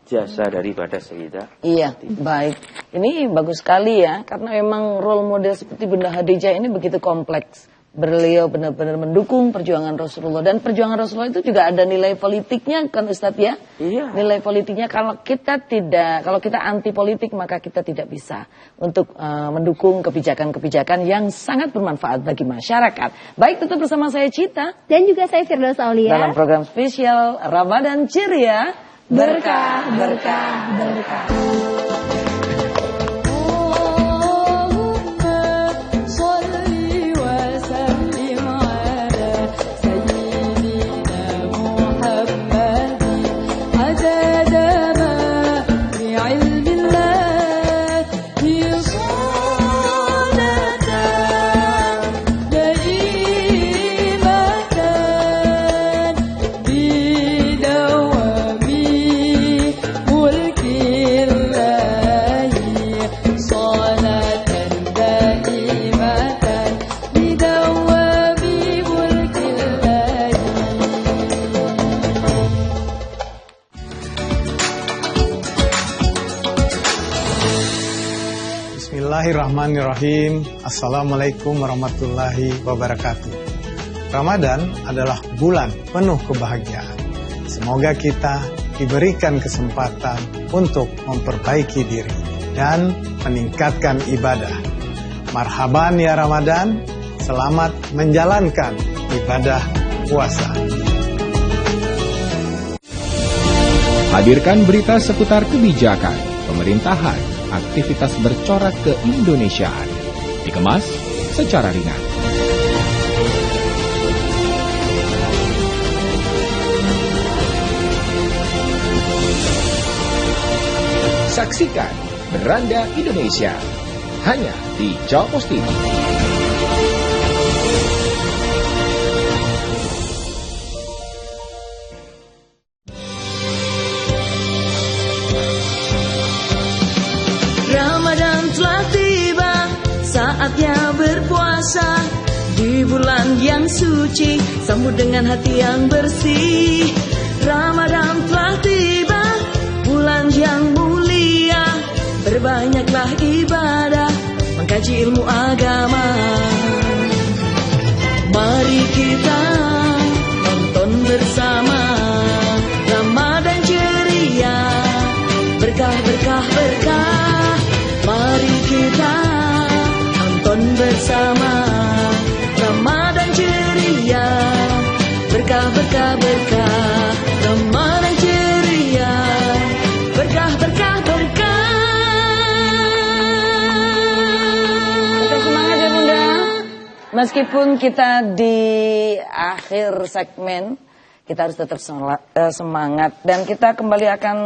Speaker 5: jasa daripada Sayyidah.
Speaker 1: Iya, baik. Ini bagus sekali ya, karena memang role model seperti Bunda Khadijah ini begitu kompleks. Beliau benar-benar mendukung perjuangan Rasulullah, dan perjuangan Rasulullah itu juga ada nilai politiknya kan Ustadz ya? Iya. Nilai politiknya kalau kita anti politik maka kita tidak bisa untuk mendukung kebijakan-kebijakan yang sangat bermanfaat bagi masyarakat. Baik, tetap bersama saya Cita
Speaker 2: dan juga saya Firdaus Aulia
Speaker 1: dalam program spesial Ramadan Ceria, berkah, berkah, berkah.
Speaker 14: Bismillahirrahmanirrahim. Assalamualaikum warahmatullahi wabarakatuh. Ramadan adalah bulan penuh kebahagiaan. Semoga kita diberikan kesempatan untuk memperbaiki diri dan meningkatkan ibadah. Marhaban ya Ramadan, selamat menjalankan ibadah puasa.
Speaker 6: Hadirkan berita seputar kebijakan, pemerintahan, aktivitas bercorak keindonesiaan, dikemas secara ringan. Saksikan Beranda Indonesia hanya di Jawa Pos TV.
Speaker 9: bulan yang suci, sambut dengan hati yang bersih. Ramadan telah tiba, bulan yang mulia, berbanyaklah ibadah, mengkaji ilmu agama. Mari kita nonton bersama Ramadan ceria, berkah berkah berkah. Mari kita nonton bersama Ramadan ceria, berkah berkah berkah. Ramadan ceria, berkah berkah berkah.
Speaker 1: Tetap semangat ya Bunda. Meskipun kita di akhir segmen, kita harus tetap semangat. Dan kita kembali akan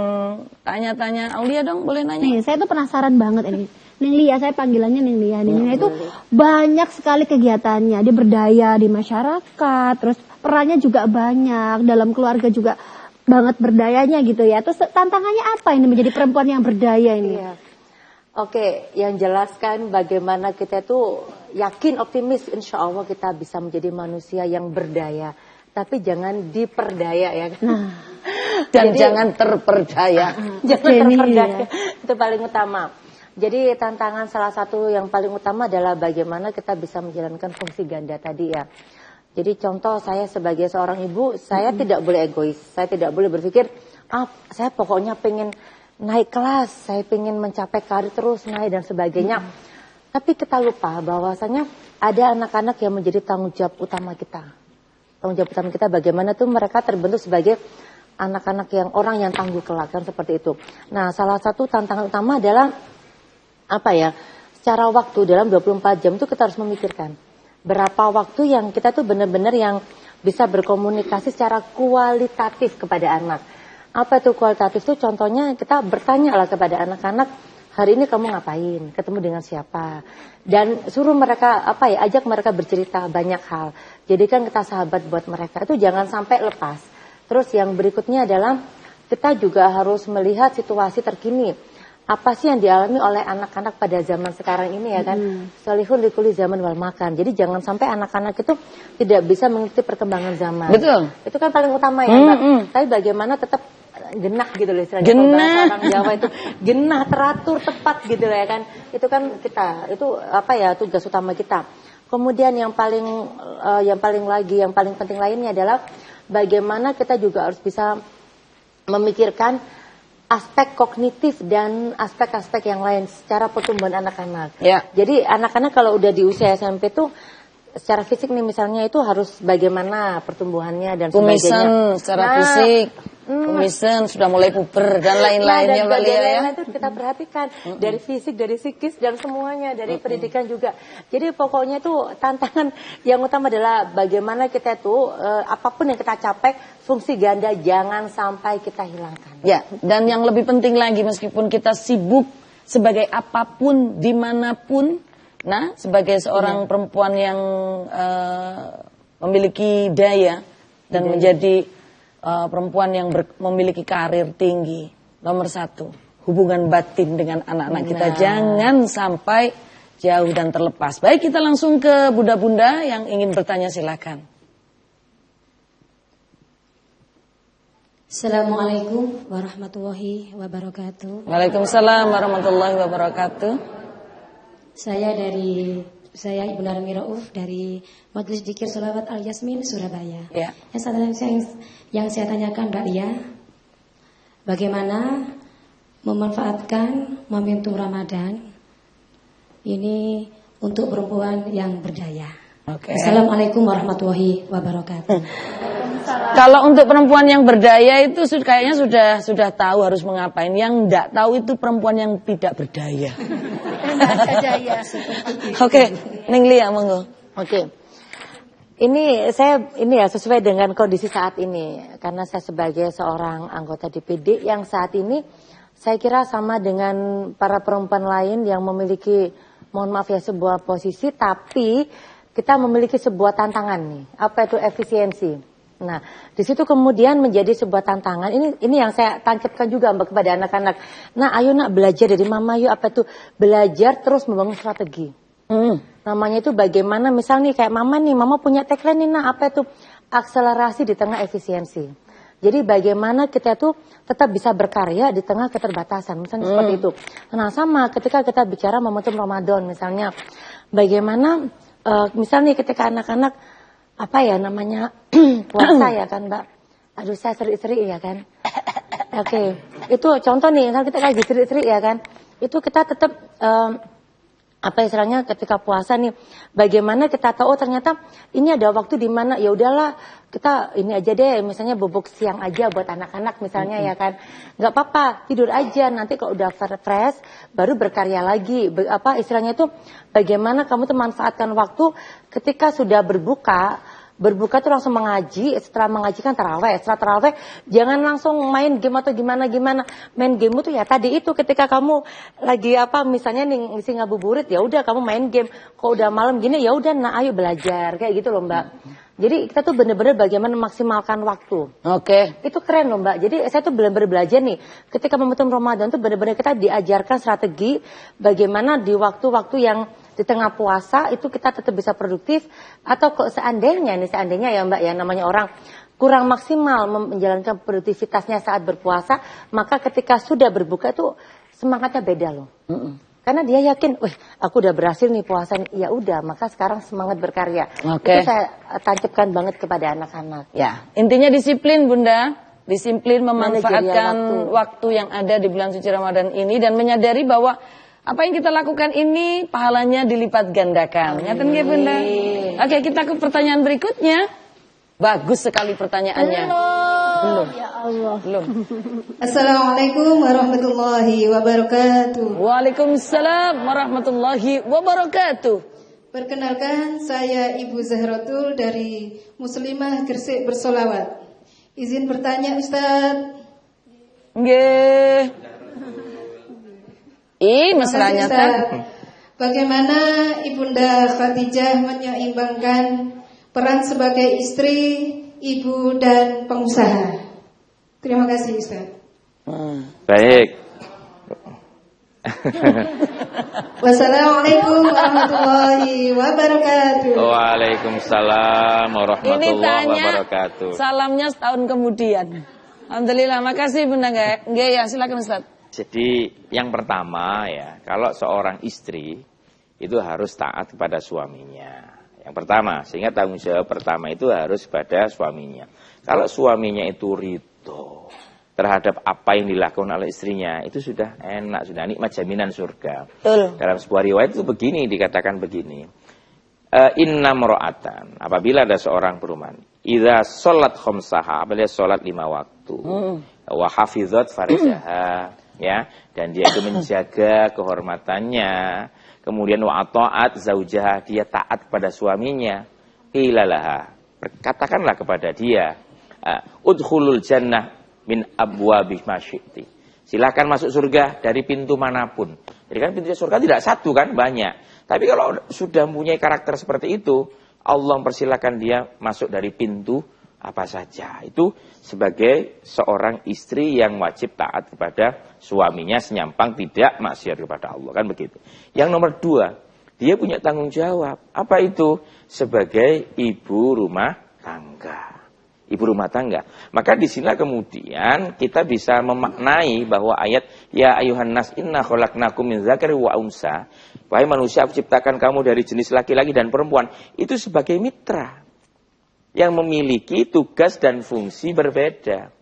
Speaker 1: tanya-tanya. Aulia dong, boleh nanya?
Speaker 2: Nih, saya tuh penasaran banget ini. Neng Lia, saya panggilannya Neng Lia. Neng Lia itu banyak sekali kegiatannya. Dia berdaya di masyarakat, terus perannya juga banyak. Dalam keluarga juga banget berdayanya gitu ya. Terus tantangannya apa ini menjadi perempuan yang berdaya ini?
Speaker 13: Iya. Oke, yang jelaskan bagaimana kita tuh yakin, optimis, insya Allah kita bisa menjadi manusia yang berdaya. Tapi jangan diperdaya ya kan.
Speaker 2: Nah,
Speaker 1: dan jangan terperdaya.
Speaker 13: Jangan terperdaya. Itu paling utama. Jadi tantangan salah satu yang paling utama adalah bagaimana kita bisa menjalankan fungsi ganda tadi ya. Jadi contoh saya sebagai seorang ibu, saya tidak boleh egois. Saya tidak boleh berpikir, saya pokoknya pengen naik kelas, saya pengen mencapai karir terus naik dan sebagainya. Tapi kita lupa bahwasanya ada anak-anak yang menjadi tanggung jawab utama kita. Tanggung jawab utama kita bagaimana tuh mereka terbentuk sebagai anak-anak yang orang yang tangguh kelak kan seperti itu. Nah, salah satu tantangan utama adalah apa ya? Secara waktu dalam 24 jam itu kita harus memikirkan berapa waktu yang kita tuh benar-benar yang bisa berkomunikasi secara kualitatif kepada anak. Apa itu kualitatif tuh? Contohnya kita bertanya lah kepada anak-anak, hari ini kamu ngapain? Ketemu dengan siapa? Dan suruh mereka ajak mereka bercerita banyak hal. Jadikan kita sahabat buat mereka. Itu jangan sampai lepas. Terus yang berikutnya adalah kita juga harus melihat situasi terkini. Apa sih yang dialami oleh anak-anak pada zaman sekarang ini ya kan? Salihun likuli zaman wal makan. Jadi jangan sampai anak-anak itu tidak bisa mengikuti perkembangan zaman.
Speaker 1: Betul.
Speaker 13: Itu kan paling utama ya Mbak. Tapi bagaimana tetap genah gitu loh istilahnya. Genah. Orang Jawa itu genah, teratur, tepat gitu loh ya kan. Itu kan kita, itu tugas utama kita. Kemudian yang paling penting lainnya adalah bagaimana kita juga harus bisa memikirkan aspek kognitif dan aspek-aspek yang lain secara pertumbuhan anak-anak. Ya. Jadi anak-anak kalau udah di usia SMP tuh secara fisik nih misalnya itu harus bagaimana pertumbuhannya dan sebagainya.
Speaker 1: Kumisan secara fisik, kumisan sudah mulai puber dan lain-lainnya Mbak Lia ya.
Speaker 13: Itu kita perhatikan dari fisik, dari psikis dan semuanya, dari pendidikan juga. Jadi pokoknya itu tantangan yang utama adalah bagaimana kita tuh apapun yang kita capai, fungsi ganda jangan sampai kita hilangkan.
Speaker 1: Ya, dan yang lebih penting lagi meskipun kita sibuk sebagai apapun dimanapun, nah sebagai seorang perempuan yang memiliki daya dan menjadi perempuan yang memiliki karir tinggi, nomor satu hubungan batin dengan anak-anak kita jangan sampai jauh dan terlepas. Baik, kita langsung ke bunda-bunda yang ingin bertanya, silakan.
Speaker 15: Assalamualaikum warahmatullahi wabarakatuh.
Speaker 1: Waalaikumsalam warahmatullahi wabarakatuh.
Speaker 15: Saya Ibu Narmi Rauf dari Majelis Dzikir Sholawat Al Yasmin Surabaya. Ya. Yang saya tanyakan Mbak Lia, bagaimana memanfaatkan momentum Ramadan ini untuk perempuan yang berdaya. Assalamualaikum warahmatullahi wabarakatuh.
Speaker 1: Kalau untuk perempuan yang berdaya itu kayaknya sudah tahu harus mengapain. Yang tidak tahu itu perempuan yang tidak berdaya. Oke, Neng Lia monggo.
Speaker 13: Oke. Ini sesuai dengan kondisi saat ini karena saya sebagai seorang anggota DPD yang saat ini saya kira sama dengan para perempuan lain yang memiliki, mohon maaf ya, sebuah posisi tapi kita memiliki sebuah tantangan nih. Apa itu efisiensi? Nah, di situ kemudian menjadi sebuah tantangan. Ini yang saya tancapkan juga Mbak kepada anak-anak. Nah, ayo nak belajar dari Mama yuk, apa itu? Belajar terus membangun strategi. Namanya itu bagaimana, misalnya kayak mama punya tagline nih, apa itu? Akselerasi di tengah efisiensi. Jadi bagaimana kita tuh tetap bisa berkarya di tengah keterbatasan, misalnya seperti itu. Nah sama ketika kita bicara momentum Ramadan misalnya, bagaimana misalnya ketika anak-anak puasa ya kan Mbak, aduh saya seri-seri ya kan. Oke, itu contoh nih, kan kita lagi seri-seri ya kan, itu kita tetap istilahnya ketika puasa nih, bagaimana kita tahu ternyata ini ada waktu di mana ya udahlah kita ini aja deh, misalnya bobok siang aja buat anak-anak misalnya ya kan, nggak apa-apa tidur aja, nanti kalau udah fresh baru berkarya lagi. Istilahnya itu bagaimana kamu tuh manfaatkan waktu ketika sudah berbuka tuh langsung mengaji, setelah mengaji kan taraweh, setelah taraweh jangan langsung main game atau gimana, main game itu ya tadi itu ketika kamu lagi misalnya ngisi ngabuburit ya udah kamu main game, kalau udah malam gini ya udah ayo belajar kayak gitu loh Mbak. Jadi kita tuh bener-bener bagaimana memaksimalkan waktu.
Speaker 1: Oke.
Speaker 13: Itu keren loh Mbak. Jadi saya tuh bener-bener belajar nih. Ketika momentum Ramadan tuh bener-bener kita diajarkan strategi bagaimana di waktu-waktu yang di tengah puasa itu kita tetap bisa produktif. Atau seandainya ya Mbak ya, namanya orang kurang maksimal menjalankan produktivitasnya saat berpuasa, maka ketika sudah berbuka itu semangatnya beda loh. Karena dia yakin, aku udah berhasil nih puasa, ya udah, maka sekarang semangat berkarya. Itu saya tancapkan banget kepada anak-anak.
Speaker 1: Ya, intinya disiplin Bunda, disiplin memanfaatkan waktu yang ada di bulan suci Ramadan ini dan menyadari bahwa apa yang kita lakukan ini pahalanya dilipat gandakan. Ngaten nggih Bunda? Oke, kita ke pertanyaan berikutnya. Bagus sekali pertanyaannya. Belum.
Speaker 2: Ya Allah.
Speaker 1: Belum.
Speaker 3: Assalamualaikum warahmatullahi wabarakatuh.
Speaker 1: Waalaikumsalam warahmatullahi wabarakatuh.
Speaker 3: Perkenalkan, saya Ibu Zahratul dari Muslimah Gresik Bersolawat. Izin bertanya Ustaz.
Speaker 1: Nggih. Mesranya kan.
Speaker 3: Bagaimana Ibunda Khadijah menyeimbangkan peran sebagai istri, ibu dan pengusaha? Terima kasih Ustaz.
Speaker 5: Baik.
Speaker 3: Wassalamualaikum warahmatullahi wabarakatuh.
Speaker 5: Waalaikumsalam warahmatullahi wabarakatuh.
Speaker 1: Salamnya setahun kemudian. Alhamdulillah, makasih Bunda nggih ya, silakan Ustaz.
Speaker 5: Jadi yang pertama ya, kalau seorang istri itu harus taat kepada suaminya. Yang pertama, sehingga tanggung jawab pertama itu harus pada suaminya. Kalau suaminya itu ridho terhadap apa yang dilakukan oleh istrinya, itu sudah enak, sudah nikmat jaminan surga. Betul. Dalam sebuah riwayat itu begini, dikatakan begini. Inna mro'atan, apabila ada seorang perumahan, idza sholat khamsaha, apabila sholat 5 waktu, wa hafizat farijaha, ya, dan dia itu menjaga kehormatannya, kemudian wa ta'at zaujaha, dia taat kepada suaminya, qilalaha, katakanlah kepada dia, udkhulul jannah min abwabi masyi'ti, silakan masuk surga dari pintu manapun. Jadi kan pintu surga tidak satu kan, banyak. Tapi kalau sudah mempunyai karakter seperti itu, Allah mempersilakan dia masuk dari pintu apa saja. Itu sebagai seorang istri yang wajib taat kepada suaminya, senyampang tidak maksiat kepada Allah, kan begitu. Yang nomor 2, dia punya tanggung jawab. Apa itu? Sebagai ibu rumah tangga. Ibu rumah tangga. Maka di sini kemudian kita bisa memaknai bahwa ayat ya ayuhan nas inna khalaqnakum min dzakari wa unsa, wahai manusia aku ciptakan kamu dari jenis laki-laki dan perempuan, itu sebagai mitra yang memiliki tugas dan fungsi berbeda.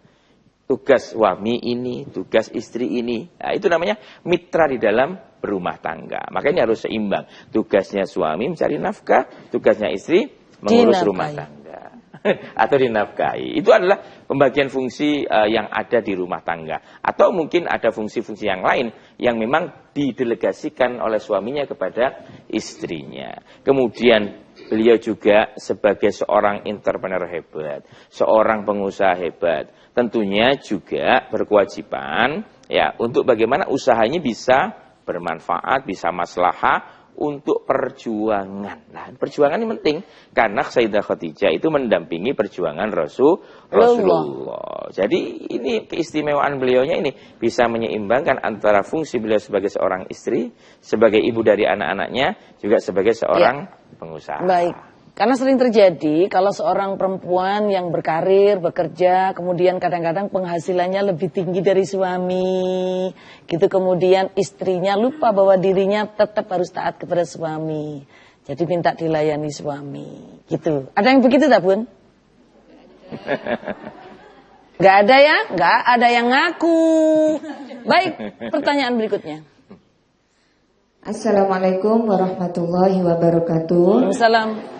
Speaker 5: Tugas suami ini, tugas istri ini. Nah, itu namanya mitra di dalam berumah tangga. Makanya harus seimbang. Tugasnya suami mencari nafkah, tugasnya istri mengurus rumah tangga. Atau dinafkahi. Itu adalah pembagian fungsi yang ada di rumah tangga. Atau mungkin ada fungsi-fungsi yang lain yang memang didelegasikan oleh suaminya kepada istrinya. Kemudian beliau juga sebagai seorang entrepreneur hebat, seorang pengusaha hebat, tentunya juga berkewajiban ya untuk bagaimana usahanya bisa bermanfaat, bisa maslahah untuk perjuangan. Nah, perjuangan ini penting karena Sayyidah Khadijah itu mendampingi perjuangan Rasulullah. Jadi ini keistimewaan beliaunya ini bisa menyeimbangkan antara fungsi beliau sebagai seorang istri, sebagai ibu dari anak-anaknya, juga sebagai seorang pengusaha.
Speaker 1: Baik. Karena sering terjadi kalau seorang perempuan yang berkarir, bekerja, kemudian kadang-kadang penghasilannya lebih tinggi dari suami, gitu, kemudian istrinya lupa bahwa dirinya tetap harus taat kepada suami. Jadi minta dilayani suami, gitu. Ada yang begitu tak, Bun? Gak ada ya? Gak ada yang ngaku. Baik, pertanyaan berikutnya.
Speaker 3: Assalamualaikum warahmatullahi wabarakatuh.
Speaker 1: Waalaikumsalam.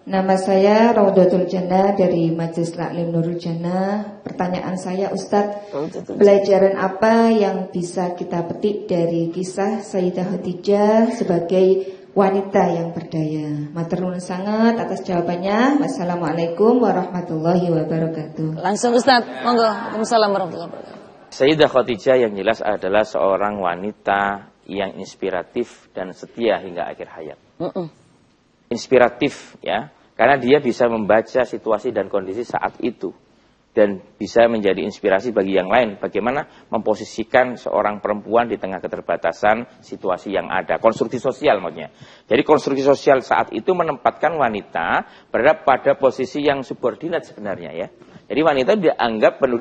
Speaker 3: Nama saya Raudatul Jannah dari Majelis Taklim Nurul Jannah. Pertanyaan saya, Ustadz, pelajaran apa yang bisa kita petik dari kisah Sayyidah Khadijah sebagai wanita yang berdaya? Matur nuwun sangat atas jawabannya. Wassalamualaikum warahmatullahi wabarakatuh.
Speaker 1: Langsung Ustadz, monggo. Waalaikumsalam warahmatullahi wabarakatuh.
Speaker 5: Sayyidah Khadijah yang jelas adalah seorang wanita yang inspiratif dan setia hingga akhir hayat. Inspiratif ya, karena dia bisa membaca situasi dan kondisi saat itu dan bisa menjadi inspirasi bagi yang lain bagaimana memposisikan seorang perempuan di tengah keterbatasan situasi yang ada, konstruksi sosial maksudnya. Jadi konstruksi sosial saat itu menempatkan wanita berada pada posisi yang subordinat sebenarnya ya. Jadi wanita dianggap penuh.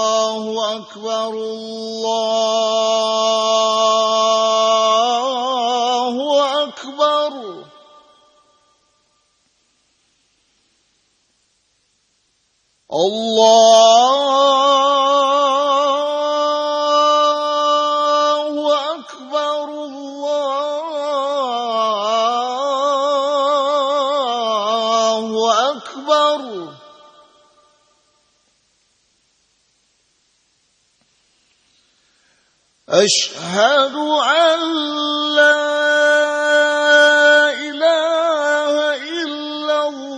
Speaker 16: Allahu Akbar, Allahu Akbar. Allahu Akbar, Allahu Akbar. Asyhadu an la ilaha illallah.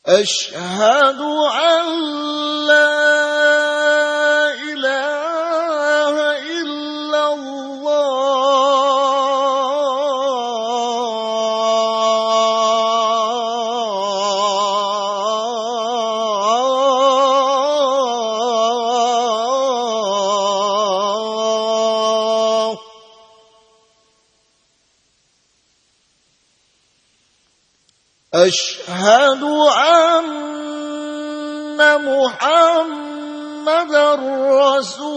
Speaker 16: Asyhadu an la ilaha illallah. Asyhadu anna Muhammadar Rasulullah.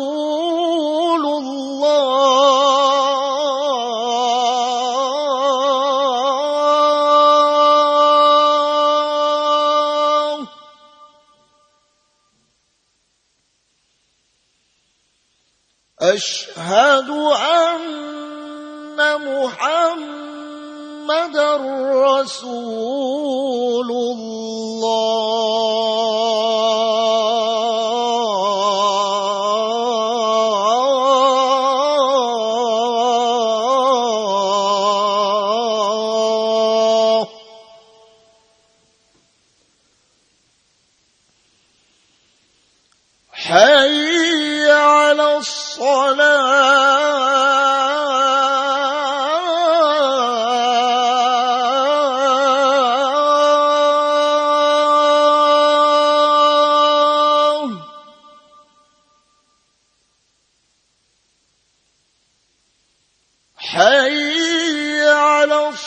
Speaker 16: Asyhadu anna Muhammadar Rasulullah. Hayya 'alas salah. Hayya 'alas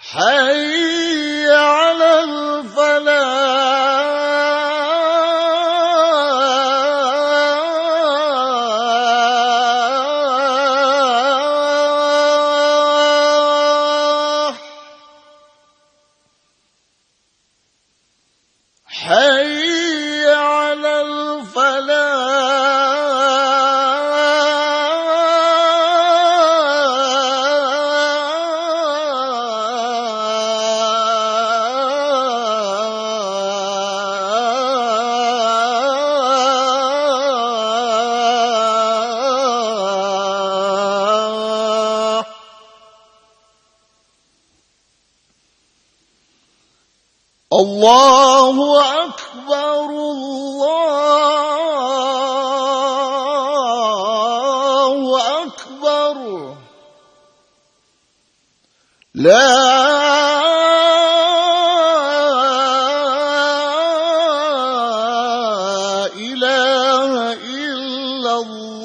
Speaker 16: حي على الفلاح حي على الفلاح الله أكبر الله أكبر لا إله إلا الله.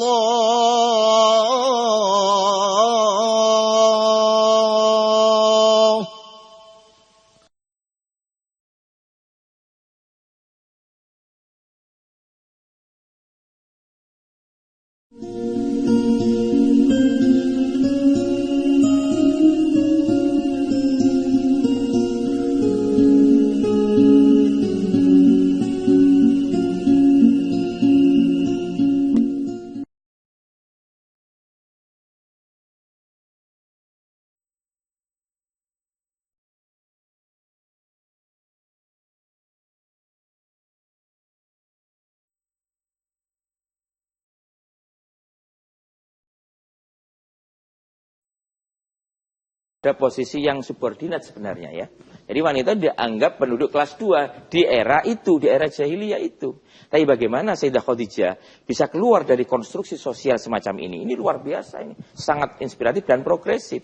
Speaker 5: Ada posisi yang subordinat sebenarnya ya. Jadi wanita dianggap penduduk kelas 2 di era itu, di era jahiliyah itu. Tapi bagaimana Sayyidah Khadijah bisa keluar dari konstruksi sosial semacam ini? Ini luar biasa ini. Sangat inspiratif dan progresif.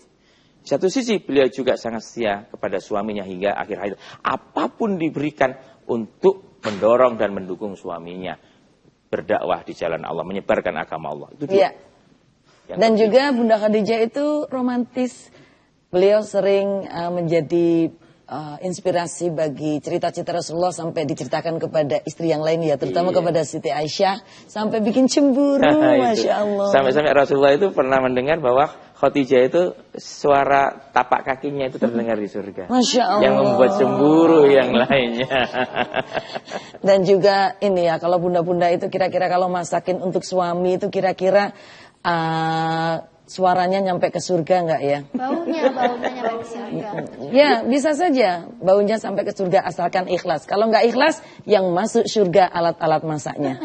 Speaker 5: Di satu sisi beliau juga sangat setia kepada suaminya hingga akhir hayat. Apapun diberikan untuk mendorong dan mendukung suaminya berdakwah di jalan Allah, menyebarkan agama Allah. Itu dia.
Speaker 1: Dan juga Bunda Khadijah itu romantis. Beliau sering menjadi inspirasi bagi cerita-cerita Rasulullah sampai diceritakan kepada istri yang lain ya, terutama kepada Siti Aisyah sampai bikin cemburu, Masya Allah.
Speaker 5: Sampai-sampai Rasulullah itu pernah mendengar bahwa Khadijah itu suara tapak kakinya itu terdengar di surga.
Speaker 1: Masya Allah.
Speaker 5: Yang membuat cemburu yang lainnya.
Speaker 1: Dan juga ini ya, kalau bunda-bunda itu kira-kira kalau masakin untuk suami itu kira-kira suaranya nyampe ke surga enggak ya?
Speaker 2: Baunya nyampe ke surga.
Speaker 1: Ya, bisa saja baunya sampai ke surga asalkan ikhlas. Kalau enggak ikhlas, yang masuk surga alat-alat masaknya.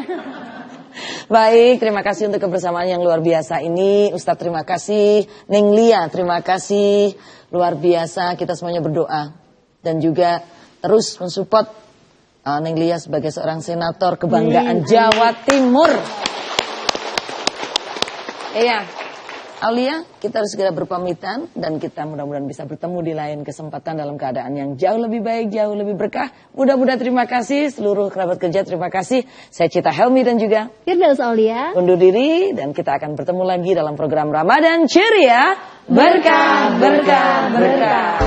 Speaker 1: Baik, terima kasih untuk kebersamaan yang luar biasa ini. Ustadz terima kasih, Neng Lia terima kasih. Luar biasa, kita semuanya berdoa. Dan juga terus mensupport Neng Lia sebagai seorang senator kebanggaan Jawa Timur. Iya. Aulia, kita harus segera berpamitan dan kita mudah-mudahan bisa bertemu di lain kesempatan dalam keadaan yang jauh lebih baik, jauh lebih berkah. Mudah-mudahan terima kasih seluruh kerabat kerja, terima kasih. Saya Cita Helmi dan juga
Speaker 2: Firdaus Aulia.
Speaker 1: Undur diri dan kita akan bertemu lagi dalam program Ramadan Ceria. Berkah, berkah, berkah.